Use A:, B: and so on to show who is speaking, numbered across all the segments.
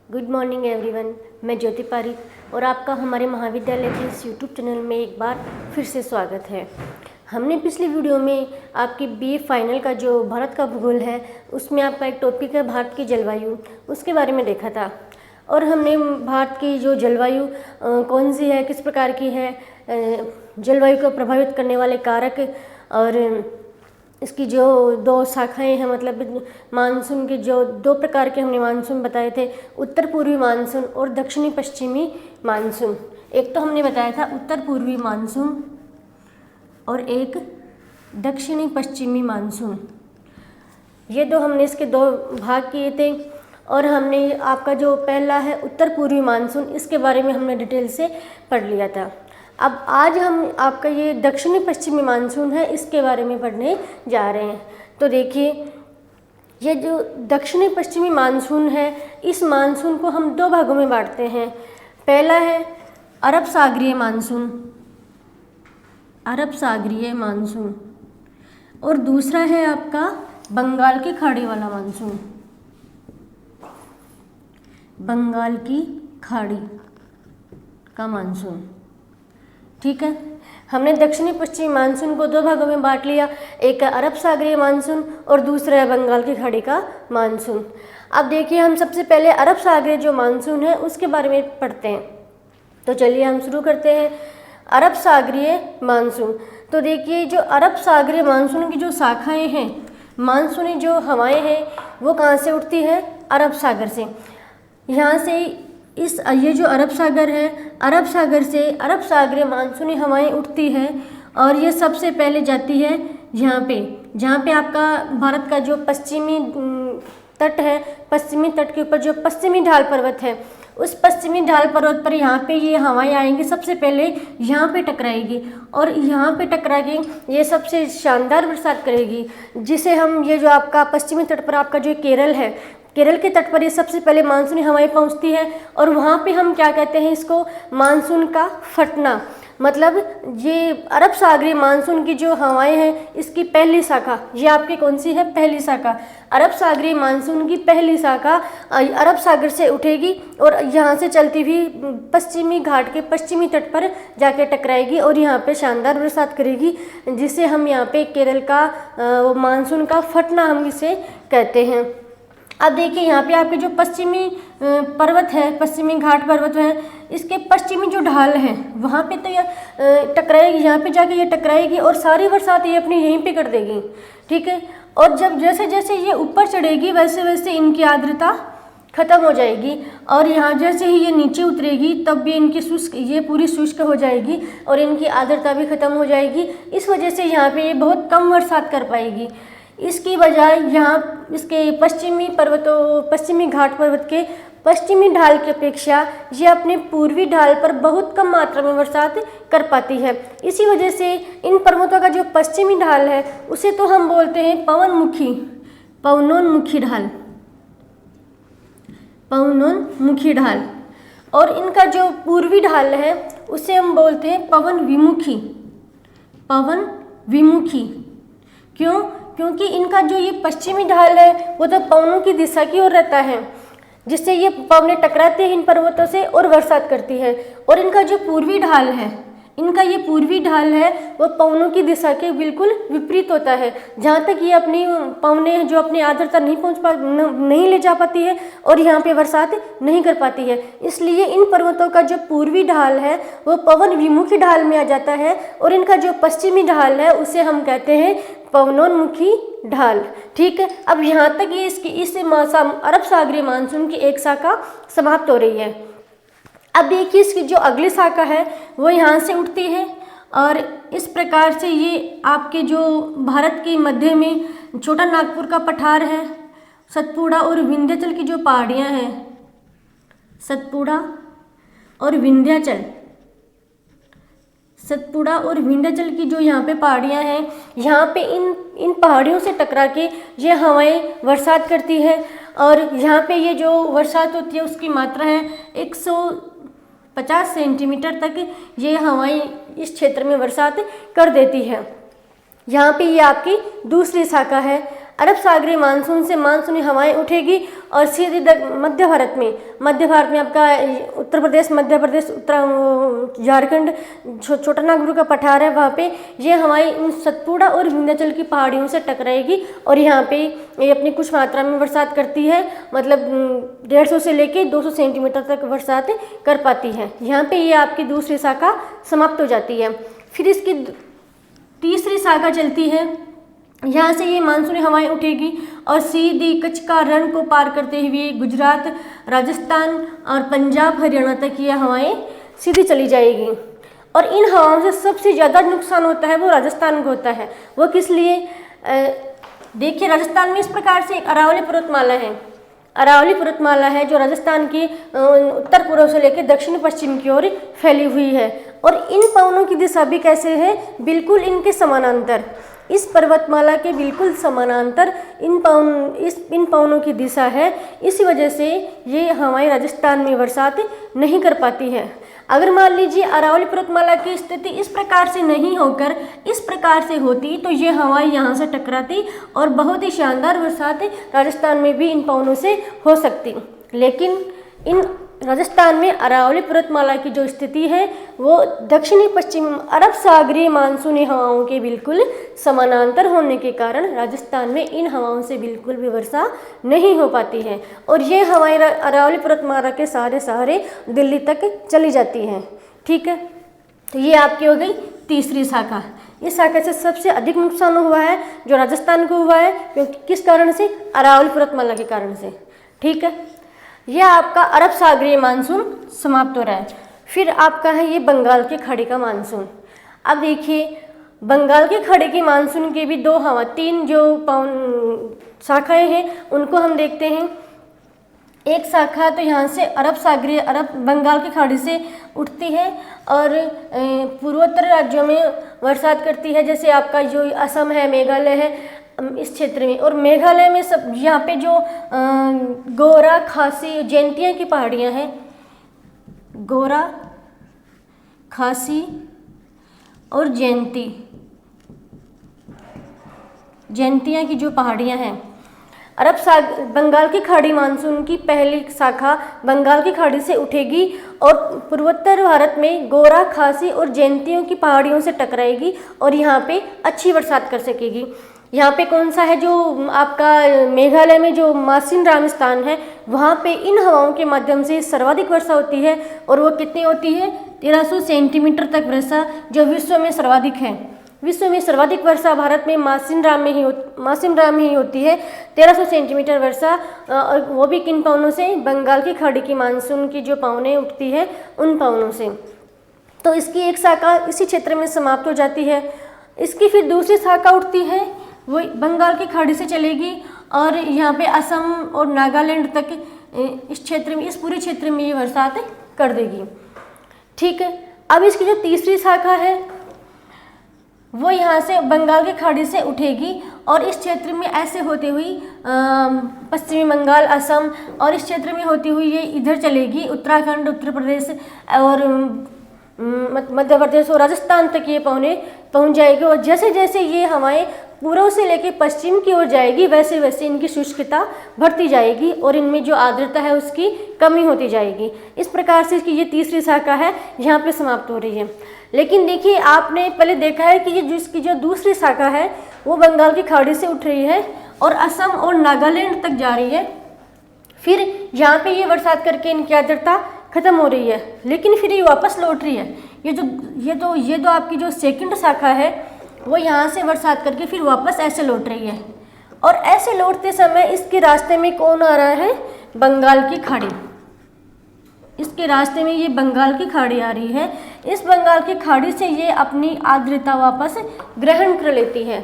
A: Good morning everyone. मैं ज्योति पारिक और आपका हमारे महाविद्यालय के इस यूट्यूब चैनल में एक बार फिर से स्वागत है। हमने पिछली वीडियो में आपकी बीए फाइनल का जो भारत का भूगोल है उसमें आपका एक टॉपिक है भारत की जलवायु, उसके बारे में देखा था। और हमने भारत की जो जलवायु कौन सी है, किस प्रकार की है, जलवायु को प्रभावित करने वाले कारक और इसकी जो दो शाखाएं हैं, मतलब मानसून के जो दो प्रकार के हमने मानसून बताए थे, उत्तर पूर्वी मानसून और दक्षिणी पश्चिमी मानसून। एक तो हमने बताया था उत्तर पूर्वी मानसून और एक दक्षिणी पश्चिमी मानसून। ये दो हमने इसके दो भाग किए थे। और हमने आपका जो पहला है उत्तर पूर्वी मानसून, इसके बारे में हमने डिटेल से पढ़ लिया था। अब आज हम आपका ये दक्षिणी पश्चिमी मानसून है, इसके बारे में पढ़ने जा रहे हैं। तो देखिए, ये जो दक्षिणी पश्चिमी मानसून है, इस मानसून को हम दो भागों में बांटते हैं। पहला है अरब सागरीय मानसून, अरब सागरीय मानसून, और दूसरा है आपका बंगाल की खाड़ी वाला मानसून, बंगाल की खाड़ी का मानसून। ठीक है, हमने दक्षिणी पश्चिमी मानसून को दो भागों में बांट लिया, एक है अरब सागरीय मानसून और दूसरा है बंगाल की खाड़ी का मानसून। अब देखिए, हम सबसे पहले अरब सागरीय जो मानसून है उसके बारे में पढ़ते हैं। तो चलिए हम शुरू करते हैं अरब सागरीय मानसून। तो देखिए, जो अरब सागरीय मानसून की जो शाखाएँ हैं, मानसूनी जो हवाएँ हैं, वो कहाँ से उठती है? अरब सागर से। यहाँ से ये जो अरब सागर है, अरब सागर से अरब सागरीय मानसूनी हवाएं उठती है और ये सबसे पहले जाती है यहाँ पे, जहाँ पे आपका भारत का जो पश्चिमी तट है, पश्चिमी तट के ऊपर जो पश्चिमी ढाल पर्वत है, उस पश्चिमी ढाल पर्वत पर यहाँ पे ये हवाएं आएंगी, सबसे पहले यहाँ पे टकराएगी और यहाँ पे टकरा के ये सबसे शानदार बरसात करेगी, जिसे हम ये जो आपका पश्चिमी तट पर आपका जो केरल है, केरल के तट पर ये सबसे पहले मानसूनी हवाएं पहुंचती है और वहाँ पे हम क्या कहते हैं इसको? मानसून का फटना। मतलब ये अरब सागरीय मानसून की जो हवाएं हैं, इसकी पहली शाखा ये आपकी कौन सी है? पहली शाखा। अरब सागरीय मानसून की पहली शाखा अरब सागर से उठेगी और यहाँ से चलती हुई पश्चिमी घाट के पश्चिमी तट पर जाके टकराएगी और यहाँ पे शानदार बरसात करेगी, जिसे हम यहाँ पे केरल का मानसून का फटना हम इसे कहते हैं। अब देखिए, यहाँ पे आपके जो पश्चिमी पर्वत है, पश्चिमी घाट पर्वत है, इसके पश्चिमी जो ढाल है वहाँ पे तो ये टकराएगी, यहाँ पे जाके ये टकराएगी और सारी बरसात ये अपनी यहीं पे कर देगी। ठीक है, और जब जैसे जैसे ये ऊपर चढ़ेगी वैसे वैसे इनकी आर्द्रता खत्म हो जाएगी और यहाँ जैसे ही ये नीचे उतरेगी तब भी इनकी शुष्क, ये पूरी शुष्क हो जाएगी और इनकी आर्द्रता भी खत्म हो जाएगी। इस वजह से यहाँ पे ये बहुत कम बरसात कर पाएगी। इसकी बजाय यहाँ इसके पश्चिमी घाट पर्वत के पश्चिमी ढाल की अपेक्षा ये अपने पूर्वी ढाल पर बहुत कम मात्रा में बरसात कर पाती है। इसी वजह से इन पर्वतों का जो पश्चिमी ढाल है उसे तो हम बोलते हैं पवनोन्मुखी ढाल, पवनोन्मुखी ढाल, और इनका जो पूर्वी ढाल है उसे हम बोलते हैं पवन विमुखी। क्यों? क्योंकि इनका जो ये पश्चिमी ढाल है वो तो पवनों की दिशा की ओर रहता है, जिससे ये पवनें टकराती हैं इन पर्वतों से और बरसात करती है। और इनका जो पूर्वी ढाल है, इनका ये पूर्वी ढाल है वो पवनों की दिशा के बिल्कुल विपरीत होता है, जहाँ तक ये अपनी पवनें जो अपनी आर्द्रता नहीं ले जा पाती है और यहाँ पे बरसात नहीं कर पाती है। इसलिए इन पर्वतों का जो पूर्वी ढाल है वो पवन विमुखी ढाल में आ जाता है और इनका जो पश्चिमी ढाल है उसे हम कहते हैं पवनोन्मुखी ढाल। ठीक है, अब यहाँ तक ये इस अरब सागरीय मानसून की एक शाखा समाप्त हो रही है। अब देखिए, इसकी जो अगली शाखा है वो यहाँ से उठती है और इस प्रकार से ये आपके जो भारत के मध्य में छोटा नागपुर का पठार है, सतपुड़ा और विंध्याचल की जो पहाड़ियाँ हैं, सतपुड़ा और विंध्याचल की जो यहाँ पे पहाड़ियाँ हैं, यहाँ पे इन पहाड़ियों से टकरा के ये हवाएं बरसात करती है और यहाँ पे ये जो बरसात होती है उसकी मात्रा है 150 सेंटीमीटर तक ये हवाएं इस क्षेत्र में बरसात कर देती है। यहाँ पे ये आपकी दूसरी शाखा है अरब सागरीय मानसून से मानसूनी हवाएं उठेगी और सीधे मध्य भारत में आपका उत्तर प्रदेश, मध्य प्रदेश, उत्तर झारखंड, छोटा नागपुर का पठार है, वहाँ पे ये हवाएं इन सतपुड़ा और विंध्याचल की पहाड़ियों से टकराएगी और यहाँ पे ये अपनी कुछ मात्रा में बरसात करती है, मतलब 150 से लेके 200 सेंटीमीटर तक बरसात कर पाती है। यहाँ पे ये आपकी दूसरी शाखा समाप्त हो जाती है। फिर इसकी तीसरी शाखा चलती है, यहाँ से ये मानसूनी हवाएं उठेगी और सीधी कच्छ का रण को पार करते हुए गुजरात, राजस्थान और पंजाब, हरियाणा तक ये हवाएं सीधी चली जाएगी। और इन हवाओं से सबसे ज़्यादा नुकसान होता है वो राजस्थान को होता है। वो किस लिए? देखिए, राजस्थान में इस प्रकार से एक अरावली पर्वतमाला है, अरावली पर्वतमाला है जो राजस्थान की उत्तर पूर्व से लेकर दक्षिण पश्चिम की ओर फैली हुई है। और इन पवनों की दिशा भी कैसे है? बिल्कुल इनके समानांतर, इस पर्वतमाला के बिल्कुल समानांतर इन पवनों की दिशा है। इसी वजह से ये हवाएं राजस्थान में बरसात नहीं कर पाती है। अगर मान लीजिए अरावली पर्वतमाला की स्थिति इस प्रकार से नहीं होकर इस प्रकार से होती तो ये हवाएं यहाँ से टकराती और बहुत ही शानदार बरसात राजस्थान में भी इन पवनों से हो सकती। लेकिन इन राजस्थान में अरावली पर्वतमाला की जो स्थिति है वो दक्षिणी पश्चिम अरब सागरीय मानसूनी हवाओं के बिल्कुल समानांतर होने के कारण राजस्थान में इन हवाओं से बिल्कुल भी वर्षा नहीं हो पाती है और ये हवाएं अरावली पर्वतमाला के सहारे दिल्ली तक चली जाती हैं। ठीक है, तो ये आपकी हो गई तीसरी शाखा। इस शाखा से सबसे अधिक नुकसान हुआ है जो राजस्थान को हुआ है, क्योंकि किस कारण से? अरावली पर्वतमाला के कारण से। ठीक है, यह आपका अरब सागरीय मानसून समाप्त हो रहा है। फिर आपका है ये बंगाल की खाड़ी का मानसून। अब देखिए, बंगाल की खाड़ी के मानसून के भी तीन जो शाखाएं हैं उनको हम देखते हैं। एक शाखा तो यहाँ से अरब बंगाल की खाड़ी से उठती है और पूर्वोत्तर राज्यों में बरसात करती है, जैसे आपका जो असम है, मेघालय है, इस क्षेत्र में। और मेघालय में सब यहाँ पे जो गोरा, खासी, जैंतिया की पहाड़ियाँ हैं, गोरा, खासी और जैंतिया की जो पहाड़ियाँ हैं, बंगाल की खाड़ी मानसून की पहली शाखा बंगाल की खाड़ी से उठेगी और पूर्वोत्तर भारत में गोरा, खासी और जैंतियों की पहाड़ियों से टकराएगी और यहाँ पे अच्छी बरसात कर सकेगी। यहाँ पे कौन सा है? जो आपका मेघालय में जो मासिनराम स्थान है, वहाँ पे इन हवाओं के माध्यम से सर्वाधिक वर्षा होती है और वो कितनी होती है? 1300 सेंटीमीटर तक वर्षा, जो विश्व में सर्वाधिक है। विश्व में सर्वाधिक वर्षा भारत में मासिनराम में ही होती है, 1300 सेंटीमीटर वर्षा। और वो भी किन पवनों से? बंगाल की खाड़ी की मानसून की जो पवनें उठती है उन पवनों से। तो इसकी एक शाखा इसी क्षेत्र में समाप्त हो जाती है। इसकी फिर दूसरी शाखा उठती है, वो बंगाल की खाड़ी से चलेगी और यहाँ पे असम और नागालैंड तक इस पूरे क्षेत्र में ये बरसात कर देगी। ठीक है, अब इसकी जो तीसरी शाखा है वो यहाँ से बंगाल की खाड़ी से उठेगी और इस क्षेत्र में ऐसे होती हुई पश्चिमी बंगाल, असम और इस क्षेत्र में होती हुई ये इधर चलेगी, उत्तराखंड, उत्तर प्रदेश और मध्य प्रदेश और राजस्थान तक ये पहुँच जाएगी। और जैसे जैसे ये हवाएं पूर्व से लेकर पश्चिम की ओर जाएगी वैसे वैसे इनकी शुष्कता बढ़ती जाएगी और इनमें जो आर्द्रता है उसकी कमी होती जाएगी। इस प्रकार से इसकी ये तीसरी शाखा है यहाँ पे समाप्त हो रही है। लेकिन देखिए, आपने पहले देखा है कि इसकी जो दूसरी शाखा है वो बंगाल की खाड़ी से उठ रही है और असम और नागालैंड तक जा रही है। फिर यहाँ पे ये बरसात करके इनकी आर्द्रता खत्म हो रही है, लेकिन फिर ये वापस लौट रही है। ये तो आपकी जो सेकंड शाखा है वो यहाँ से बरसात करके फिर वापस ऐसे लौट रही है और ऐसे लौटते समय इसके रास्ते में कौन आ रहा है? बंगाल की खाड़ी। इसके रास्ते में ये बंगाल की खाड़ी आ रही है। इस बंगाल की खाड़ी से ये अपनी आर्द्रता वापस ग्रहण कर लेती है।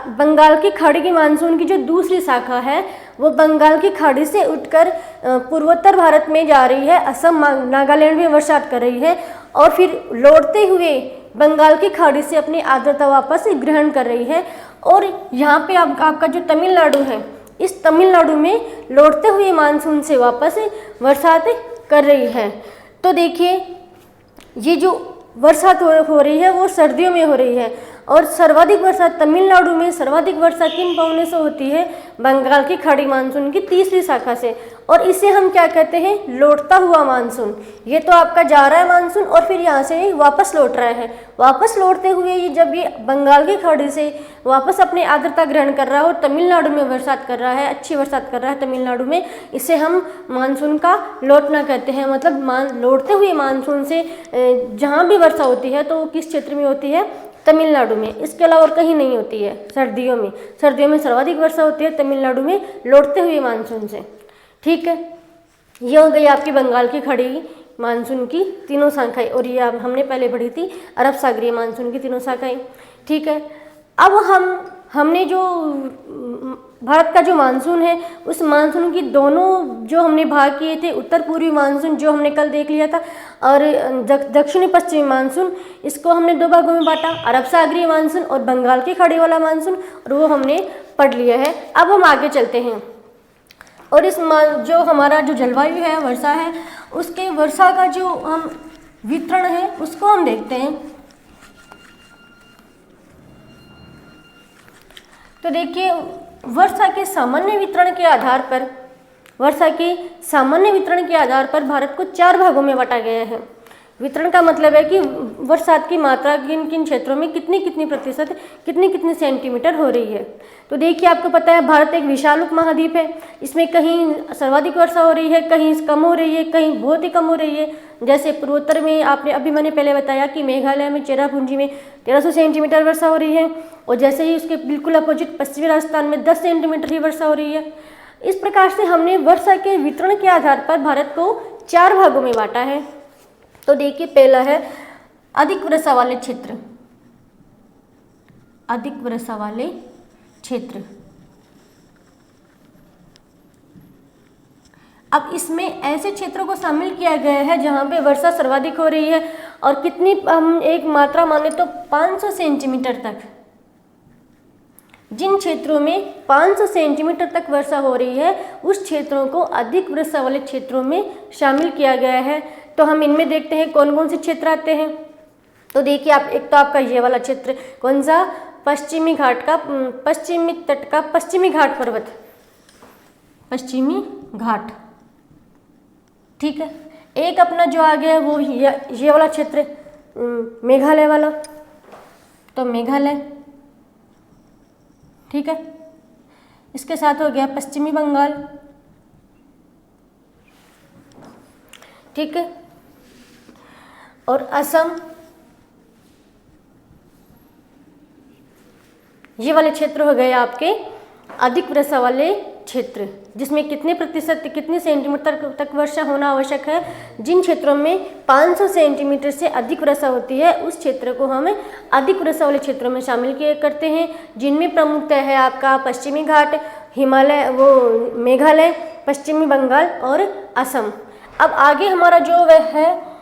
A: बंगाल की खाड़ी की मानसून की जो दूसरी शाखा है वो बंगाल की खाड़ी से उठकर पूर्वोत्तर भारत में जा रही है, असम, नागालैंड में बरसात कर रही है और फिर लौटते हुए बंगाल की खाड़ी से अपनी आर्द्रता वापस ग्रहण कर रही है। और यहाँ पे आपका जो तमिलनाडु है, इस तमिलनाडु में लौटते हुए मानसून से वापस बरसात कर रही है। तो देखिए, ये जो बरसात हो रही है वो सर्दियों में हो रही है और सर्वाधिक वर्षा तमिलनाडु में सर्वाधिक वर्षा किन पवनों से होती है? बंगाल की खाड़ी मानसून की तीसरी शाखा से। और इसे हम क्या कहते हैं? लौटता हुआ मानसून। ये तो आपका जा रहा है मानसून और फिर यहाँ से वापस लौट रहा है। वापस लौटते हुए ये जब ये बंगाल की खाड़ी से वापस अपनी आर्द्रता ग्रहण कर रहा है और तमिलनाडु में बरसात कर रहा है, अच्छी बरसात कर रहा है तमिलनाडु में, इसे हम मानसून का लौटना कहते हैं। मतलब लौटते हुए मानसून से जहाँ भी वर्षा होती है तो किस क्षेत्र में होती है? तमिलनाडु में। इसके अलावा और कहीं नहीं होती है। सर्दियों में सर्वाधिक वर्षा होती है तमिलनाडु में लौटते हुए मानसून से। ठीक है, ये हो गई आपकी बंगाल की खाड़ी मानसून की तीनों शाखाएं, और ये हमने पहले पढ़ी थी अरब सागरीय मानसून की तीनों शाखाएं। ठीक है, अब हमने जो भारत का जो मानसून है उस मानसून की दोनों जो हमने भाग किए थे, उत्तर पूर्वी मानसून जो हमने कल देख लिया था और दक्षिणी पश्चिमी मानसून, इसको हमने दो भागों में बांटा, अरब सागरीय मानसून और बंगाल की खाड़ी वाला मानसून, और वो हमने पढ़ लिया है। अब हम आगे चलते हैं और इस जो हमारा जो जलवायु है, वर्षा है, उसके वर्षा का जो हम वितरण है उसको हम देखते हैं। तो देखिए, वर्षा के सामान्य वितरण के आधार पर भारत को 4 भागों में बांटा गया है। वितरण का मतलब है कि बरसात की मात्रा किन किन क्षेत्रों में कितनी प्रतिशत, कितनी सेंटीमीटर हो रही है। तो देखिए, आपको पता है भारत एक विशाल उपमहाद्वीप है। इसमें कहीं सर्वाधिक वर्षा हो रही है, कहीं कम हो रही है, कहीं बहुत ही कम हो रही है। जैसे पूर्वोत्तर में मैंने पहले बताया कि मेघालय में चेरापूंजी में 1300 सेंटीमीटर वर्षा हो रही है, और जैसे ही उसके बिल्कुल अपोजिट पश्चिमी राजस्थान में 10 सेंटीमीटर ही वर्षा हो रही है। इस प्रकार से हमने वर्षा के वितरण के आधार पर भारत को 4 भागों में बांटा है। तो देखिए, पहला है अधिक वर्षा वाले क्षेत्र। अधिक वर्षा वाले क्षेत्र, अब इसमें ऐसे क्षेत्रों को शामिल किया गया है जहां पे वर्षा सर्वाधिक हो रही है, और कितनी हम एक मात्रा माने तो 500 सेंटीमीटर तक। जिन क्षेत्रों में 500 सेंटीमीटर तक वर्षा हो रही है उस क्षेत्रों को अधिक वर्षा वाले क्षेत्रों में शामिल किया गया है। तो हम इनमें देखते हैं कौन कौन से क्षेत्र आते हैं। तो देखिए, एक तो आपका ये वाला क्षेत्र, कौन सा? पश्चिमी तट का पश्चिमी घाट पर्वत, पश्चिमी घाट। ठीक है, एक अपना जो आ गया वो ये वाला क्षेत्र, मेघालय वाला, तो मेघालय। ठीक है, इसके साथ हो गया पश्चिमी बंगाल। ठीक है, और असम, ये वाले क्षेत्र हो गए आपके अधिक वर्षा वाले क्षेत्र, जिसमें कितने प्रतिशत, कितने सेंटीमीटर तक वर्षा होना आवश्यक है। जिन क्षेत्रों में 500 सेंटीमीटर से अधिक वर्षा होती है उस क्षेत्र को हम अधिक वर्षा वाले क्षेत्रों में शामिल किए करते हैं, जिनमें प्रमुखतः है आपका पश्चिमी घाट, हिमालय, मेघालय, पश्चिमी बंगाल और असम। अब आगे हमारा जो वह है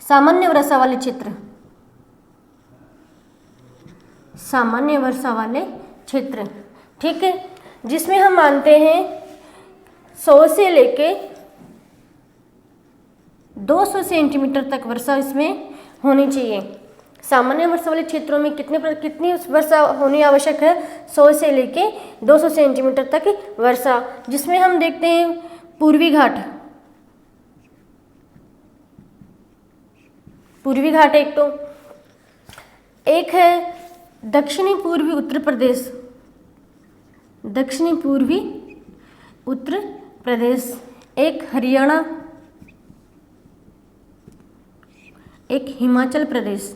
A: सामान्य वर्षा वाले क्षेत्र, सामान्य वर्षा वाले क्षेत्र। ठीक है, जिसमें हम मानते हैं 100 से लेके 200 सेंटीमीटर तक वर्षा इसमें होनी चाहिए। सामान्य वर्षा वाले क्षेत्रों में कितनी वर्षा होनी आवश्यक है? 100 से लेके 200 सेंटीमीटर तक वर्षा। जिसमें हम देखते हैं पूर्वी घाट, एक तो एक है दक्षिणी पूर्वी उत्तर प्रदेश, दक्षिणी पूर्वी उत्तर प्रदेश, एक हरियाणा, एक हिमाचल प्रदेश,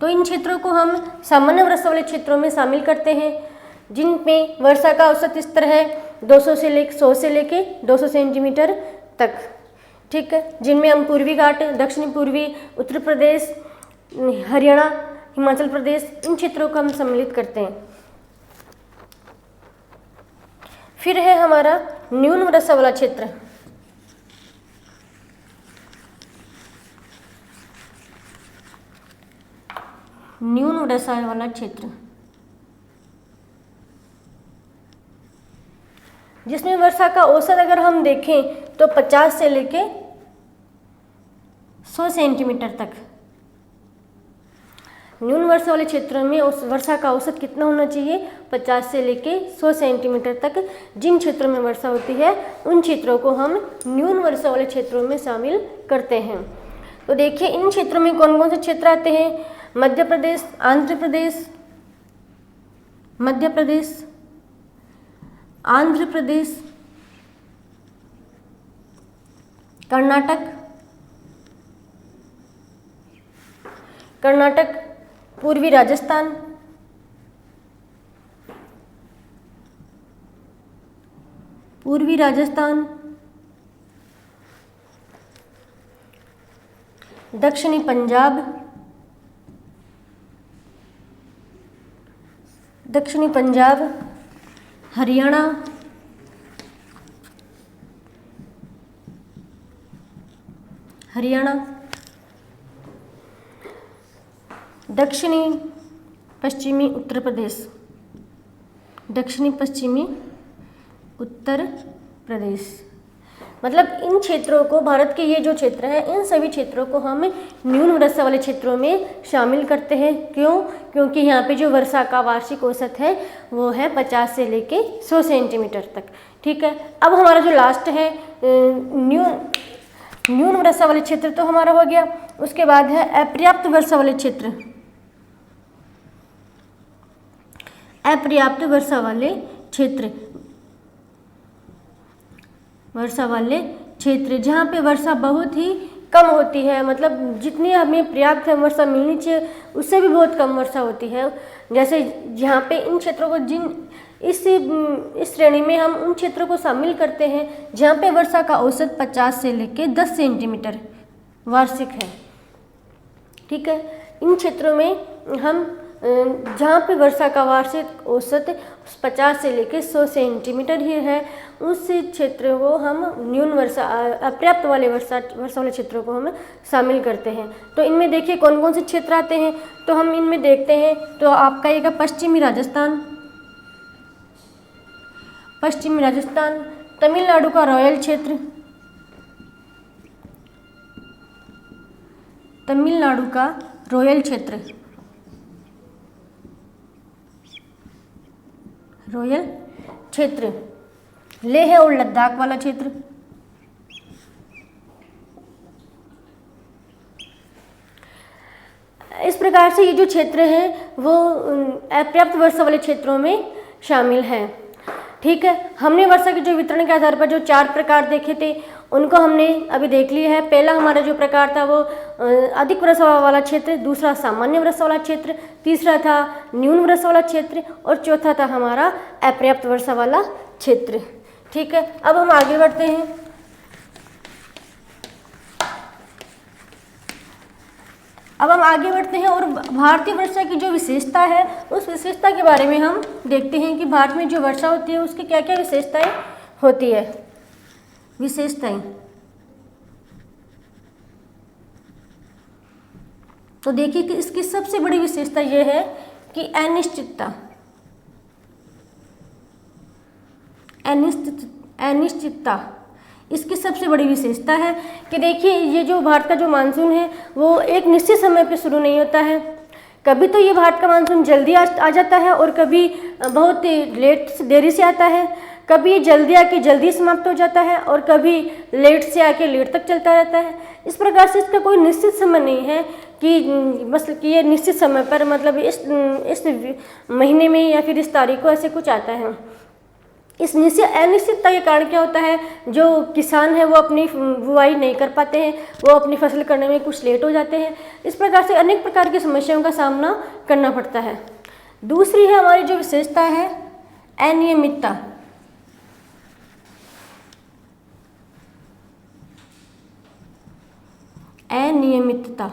A: तो इन क्षेत्रों को हम सामान्य वर्षा वाले क्षेत्रों में शामिल करते हैं, जिनमें वर्षा का औसत स्तर है 100 से लेके 200 सेंटीमीटर तक। ठीक है, जिनमें हम पूर्वी घाट, दक्षिणी पूर्वी उत्तर प्रदेश, हरियाणा, हिमाचल प्रदेश, इन क्षेत्रों को हम सम्मिलित करते हैं। फिर है हमारा न्यून वर्षा वाला क्षेत्र। न्यून वर्षा वाला क्षेत्र, जिसमें वर्षा का औसत अगर हम देखें तो 50 से लेके 100 सेंटीमीटर तक। न्यून वर्षा वाले क्षेत्रों में उस वर्षा का औसत कितना होना चाहिए? 50 से लेके 100 सेंटीमीटर तक। जिन क्षेत्रों में वर्षा होती है उन क्षेत्रों को हम न्यून वर्षा वाले क्षेत्रों में शामिल करते हैं। तो देखिए इन क्षेत्रों में कौन कौन से क्षेत्र आते हैं? मध्य प्रदेश, आंध्र प्रदेश, मध्य प्रदेश, आंध्र प्रदेश, कर्नाटक, पूर्वी राजस्थान, पूर्वी राजस्थान, दक्षिणी पंजाब, दक्षिणी पंजाब, हरियाणा, हरियाणा, दक्षिणी पश्चिमी उत्तर प्रदेश, दक्षिणी पश्चिमी उत्तर प्रदेश। मतलब इन क्षेत्रों को, भारत के ये जो क्षेत्र हैं इन सभी क्षेत्रों को हम न्यून वर्षा वाले क्षेत्रों में शामिल करते हैं। क्यों? क्योंकि यहाँ पे जो वर्षा का वार्षिक औसत है वो है 50 से लेके 100 सेंटीमीटर तक। ठीक है, अब हमारा जो लास्ट है न्यून वर्षा वाले क्षेत्र तो हमारा हो गया। उसके बाद है अपर्याप्त वर्षा वाले क्षेत्र। अपर्याप्त वर्षा वाले क्षेत्र, वर्षा वाले क्षेत्र जहाँ पे वर्षा बहुत ही कम होती है, मतलब जितनी हमें पर्याप्त वर्षा मिलनी चाहिए उससे भी बहुत कम वर्षा होती है। जैसे यहाँ पे इन क्षेत्रों को इस श्रेणी में हम उन क्षेत्रों को शामिल करते हैं जहाँ पे वर्षा का औसत 50 से लेके 10 सेंटीमीटर वार्षिक है। ठीक है, इन क्षेत्रों में हम जहाँ पे वर्षा का वार्षिक औसत 50 से लेकर 100 सेंटीमीटर ही है उस क्षेत्र को हम न्यून वर्षा अपर्याप्त वाले वर्षा वाले क्षेत्रों को हम शामिल करते हैं। तो इनमें देखिए कौन कौन से क्षेत्र आते हैं, तो हम इनमें देखते हैं। तो आपका आएगा पश्चिमी राजस्थान, पश्चिमी राजस्थान, तमिलनाडु का रॉयल क्षेत्र, तमिलनाडु का रॉयल क्षेत्र, रॉयल क्षेत्र, लेह और लद्दाख वाला क्षेत्र, इस प्रकार से ये जो क्षेत्र हैं वो अपर्याप्त वर्षा वाले क्षेत्रों में शामिल हैं। ठीक है, हमने वर्षा के जो वितरण के आधार पर जो 4 प्रकार देखे थे उनको हमने अभी देख लिया है। पहला हमारा जो प्रकार था वो अधिक वर्षा वाला क्षेत्र, दूसरा सामान्य वर्षा वाला क्षेत्र, तीसरा था न्यून वर्षा वाला क्षेत्र और चौथा था हमारा अपर्याप्त वर्षा वाला क्षेत्र। ठीक है, अब हम आगे बढ़ते हैं। और भारतीय वर्षा की जो विशेषता है उस विशेषता के बारे में हम देखते हैं कि भारत में जो वर्षा होती है उसकी क्या क्या विशेषताएं होती है। विशेषताएं, तो देखिए कि इसकी सबसे बड़ी विशेषता यह है कि अनिश्चितता, अनिश्चितता इसकी सबसे बड़ी विशेषता है कि देखिए ये जो भारत का जो मानसून है वो एक निश्चित समय पे शुरू नहीं होता है। कभी तो ये भारत का मानसून जल्दी आ जाता है और कभी बहुत देरी से आता है। कभी ये जल्दी आके जल्दी समाप्त हो जाता है और कभी लेट से आके लेट तक चलता रहता है। इस प्रकार से इसका कोई निश्चित समय नहीं है कि बस कि ये निश्चित समय पर मतलब इस महीने में या फिर इस तारीख को ऐसे कुछ आता है। इस अनिश्चितता के कारण क्या होता है, जो किसान है वो अपनी बुआई नहीं कर पाते हैं, वो अपनी फसल करने में कुछ लेट हो जाते हैं। इस प्रकार से अनेक प्रकार की समस्याओं का सामना करना पड़ता है। दूसरी है हमारी जो विशेषता है अनियमितता। अनियमितता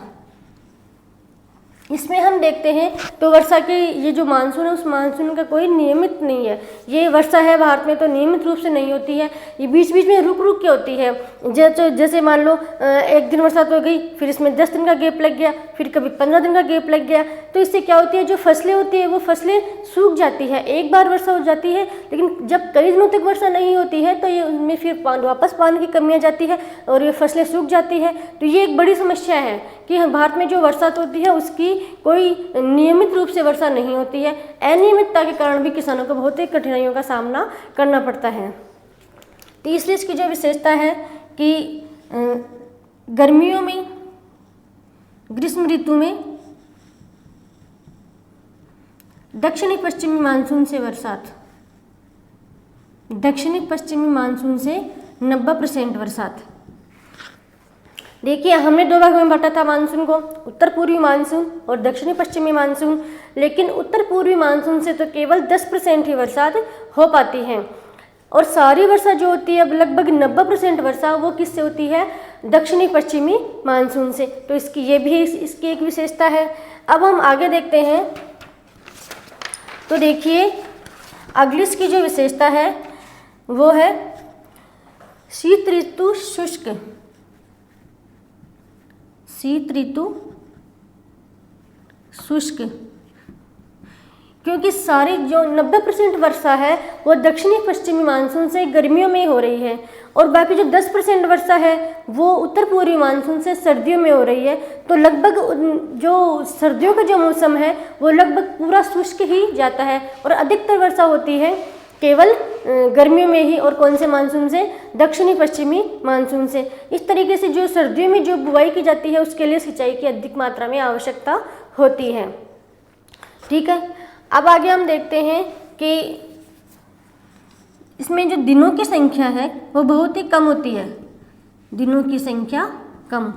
A: इसमें हम देखते हैं तो वर्षा की ये जो मानसून है उस मानसून का कोई नियमित नहीं है। ये वर्षा है भारत में तो नियमित रूप से नहीं होती है, ये बीच बीच में रुक रुक के होती है। जैसे मान लो एक दिन बरसात हो गई, फिर इसमें 10 दिन का गैप लग गया, फिर कभी 15 दिन का गैप लग गया, तो इससे क्या होती है, जो फसलें होती है वो फसलें सूख जाती है। एक बार वर्षा हो जाती है, लेकिन जब कई दिनों तक वर्षा नहीं होती है तो ये उनमें फिर वापस पानी की कमी आ जाती है और ये फसलें सूख जाती है। तो ये एक बड़ी समस्या है कि भारत में जो वर्षा होती है उसकी कोई नियमित रूप से वर्षा नहीं होती है। अनियमितता के कारण भी किसानों को बहुत ही कठिनाइयों का सामना करना पड़ता है। तीसरी इसकी जो विशेषता है कि गर्मियों में, ग्रीष्म ऋतु में दक्षिणी पश्चिमी मानसून से बरसात, दक्षिणी पश्चिमी मानसून से 90% बरसात। देखिए हमने दो भागों में बांटा था मानसून को, उत्तर पूर्वी मानसून और दक्षिणी पश्चिमी मानसून, लेकिन उत्तर पूर्वी मानसून से तो केवल 10% ही बरसात हो पाती है और सारी वर्षा जो होती है लगभग 90% वर्षा वो किससे होती है, दक्षिणी पश्चिमी मानसून से। तो इसकी एक विशेषता है। अब हम आगे देखते हैं तो देखिए अगली इसकी जो विशेषता है वो है शीत ऋतु शुष्क, शीत ऋतु शुष्क, क्योंकि सारी जो 90% वर्षा है वो दक्षिणी पश्चिमी मानसून से गर्मियों में हो रही है और बाकी जो 10% वर्षा है वो उत्तर पूर्वी मानसून से सर्दियों में हो रही है। तो लगभग जो सर्दियों का जो मौसम है वो लगभग पूरा शुष्क ही जाता है और अधिकतर वर्षा होती है केवल गर्मियों में ही। और कौन से मानसून से, दक्षिणी पश्चिमी मानसून से। इस तरीके से जो सर्दियों में जो बुवाई की जाती है उसके लिए सिंचाई की अधिक मात्रा में आवश्यकता होती है। ठीक है, अब आगे हम देखते हैं कि इसमें जो दिनों की संख्या है वो बहुत ही कम होती है, दिनों की संख्या कम।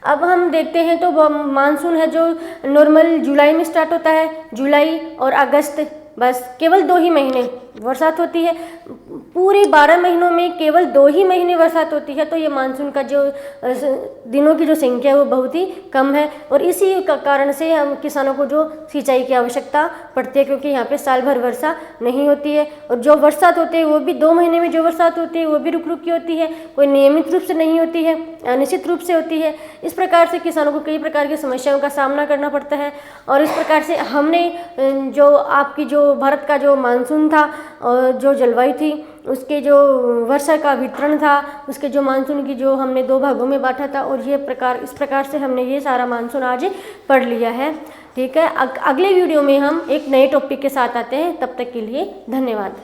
A: अब हम देखते हैं तो मानसून है जो नॉर्मल जुलाई में स्टार्ट होता है, जुलाई और अगस्त, बस केवल 2 ही महीने बरसात होती है। पूरे 12 महीनों में केवल 2 ही महीने बरसात होती है। तो ये मानसून का जो दिनों की जो संख्या है वो बहुत ही कम है और इसी कारण से हम किसानों को जो सिंचाई की आवश्यकता पड़ती है, क्योंकि यहाँ पे साल भर वर्षा नहीं होती है और जो बरसात होती है वो भी 2 महीने में जो बरसात होती है वो भी रुक रुक की होती है, कोई नियमित रूप से नहीं होती है, अनिश्चित रूप से होती है। इस प्रकार से किसानों को कई प्रकार की समस्याओं का सामना करना पड़ता है और इस प्रकार से हमने जो आपकी जो भारत का जो मानसून था और जो जलवायु थी उसके जो वर्षा का वितरण था, उसके जो मानसून की जो हमने 2 भागों में बांटा था और इस प्रकार से हमने ये सारा मानसून आज पढ़ लिया है। ठीक है, अगले वीडियो में हम एक नए टॉपिक के साथ आते हैं। तब तक के लिए धन्यवाद।